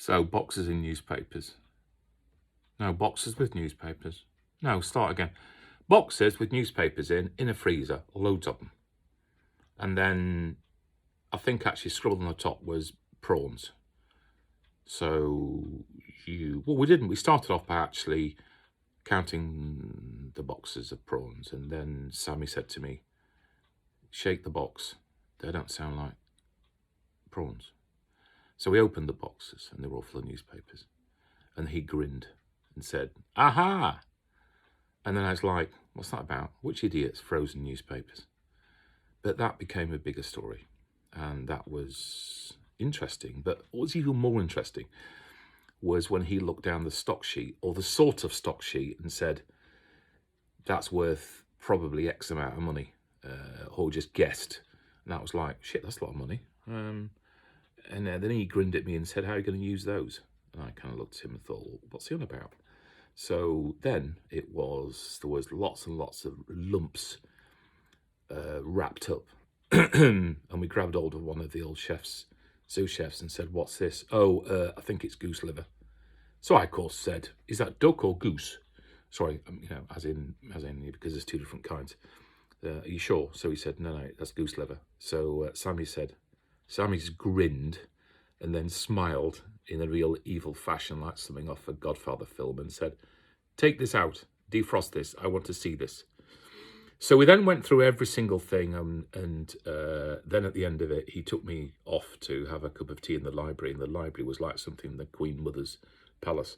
So boxes in newspapers. No, boxes with newspapers. No, start again. Boxes with newspapers in a freezer, loads of them. And then I think actually scrolled on the top was prawns. So we didn't. We started off by actually counting the boxes of prawns. And then Sammy said to me, shake the box. They don't sound like prawns. So we opened the boxes and they were all full of newspapers. And he grinned and said, aha! And then I was like, what's that about? Which idiot's frozen newspapers? But that became a bigger story. And that was interesting. But what was even more interesting was when he looked down the stock sheet, or the sort of stock sheet, and said, that's worth probably X amount of money, or just guessed. And that was like, shit, that's a lot of money. And then he grinned at me and said, how are you going to use those? And I kind of looked at him and thought, what's he on about? So then there was lots and lots of lumps wrapped up. And we grabbed hold of one of the old sous chefs, and said, what's this? Oh, I think it's goose liver. So I, of course, said, is that duck or goose? Sorry, as in, because there's two different kinds. Are you sure? So he said, no, that's goose liver. So Sammy's grinned and then smiled in a real evil fashion, like something off a Godfather film, and said, take this out, defrost this, I want to see this. So we then went through every single thing, and then at the end of it, he took me off to have a cup of tea in the library, and the library was like something in the Queen Mother's palace.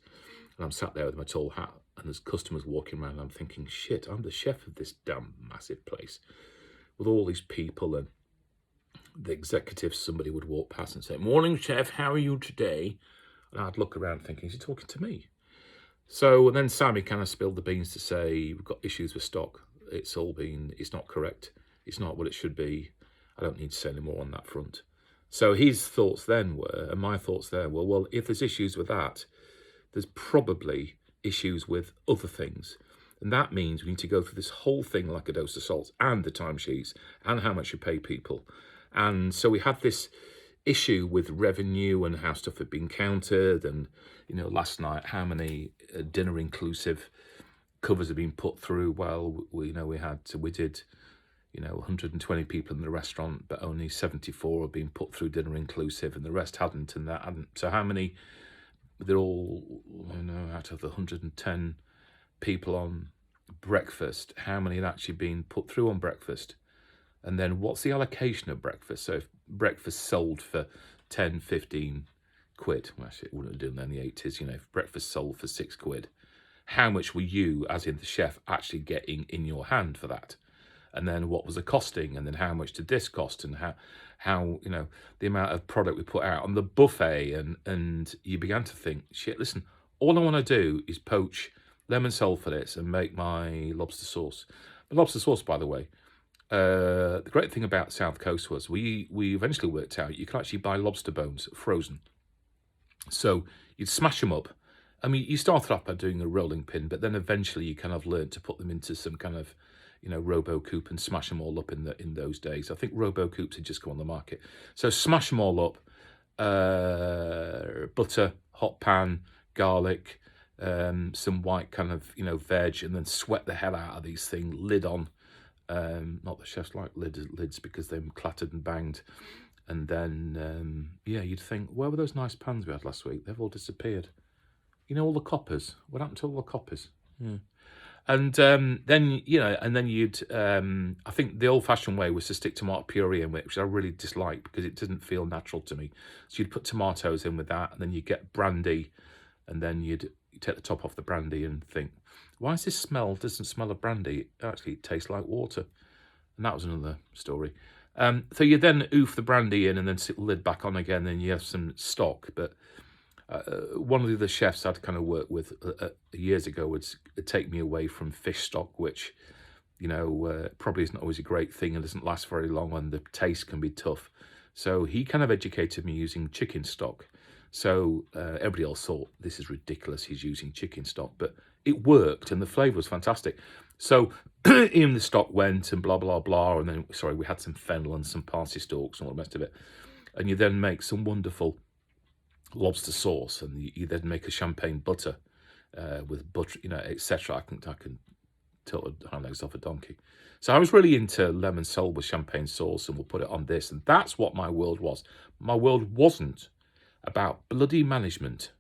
And I'm sat there with my tall hat, and there's customers walking around, and I'm thinking, shit, I'm the chef of this damn massive place, with all these people, and the executives, somebody would walk past and say, morning, chef, how are you today? And I'd look around thinking, is he talking to me? So then Sammy kind of spilled the beans to say, we've got issues with stock. It's not correct. It's not what it should be. I don't need to say any more on that front. So his thoughts then were, and my thoughts there were, well, if there's issues with that, there's probably issues with other things. And that means we need to go through this whole thing like a dose of salt, and the timesheets, and how much you pay people. And so we had this issue with revenue and how stuff had been counted. And, last night, how many dinner inclusive covers have been put through. Well, we did 120 people in the restaurant, but only 74 have been put through dinner inclusive, and the rest hadn't, and that hadn't. So how many? They're all, out of the 110 people on breakfast, how many had actually been put through on breakfast? And then what's the allocation of breakfast? So if breakfast sold for 10, 15 quid, well, actually it wouldn't have done in the 80s, if breakfast sold for 6 quid, how much were you, as in the chef, actually getting in your hand for that? And then what was the costing? And then how much did this cost? And how the amount of product we put out on the buffet? And you began to think, shit, listen, all I want to do is poach lemon sole fillets and make my lobster sauce. The lobster sauce, by the way, the great thing about South Coast was we eventually worked out you can actually buy lobster bones frozen. So you'd smash them up. I mean, you started off by doing a rolling pin, but then eventually you kind of learned to put them into some kind of, robo-coop and smash them all up in those days. I think robo-coops had just come on the market. So smash them all up, butter, hot pan, garlic, some white kind of, veg, and then sweat the hell out of these things, lid on. Not that chefs like lids because they're clattered and banged. And then, you'd think, where were those nice pans we had last week? They've all disappeared. All the coppers. What happened to all the coppers? Yeah. And then you'd, I think the old-fashioned way was to stick tomato puree in, which I really dislike because it didn't feel natural to me. So you'd put tomatoes in with that, and then you get brandy, and then you'd take the top off the brandy and think, why does this doesn't smell of brandy? Actually, it tastes like water. And that was another story. So you then oof the brandy in and then sit the lid back on again, and you have some stock. But one of the other chefs I'd kind of worked with years ago would take me away from fish stock, which, probably isn't always a great thing and doesn't last very long, and the taste can be tough. So he kind of educated me using chicken stock. So everybody else thought, this is ridiculous, he's using chicken stock. But it worked, and the flavour was fantastic. So in the stock went, and blah, blah, blah. And then, we had some fennel and some parsley stalks and all the rest of it. And you then make some wonderful lobster sauce, and you then make a champagne butter with butter, etc. I can tilt the hind legs off a donkey. So I was really into lemon sole with champagne sauce, and we'll put it on this. And that's what my world was. My world wasn't about bloody management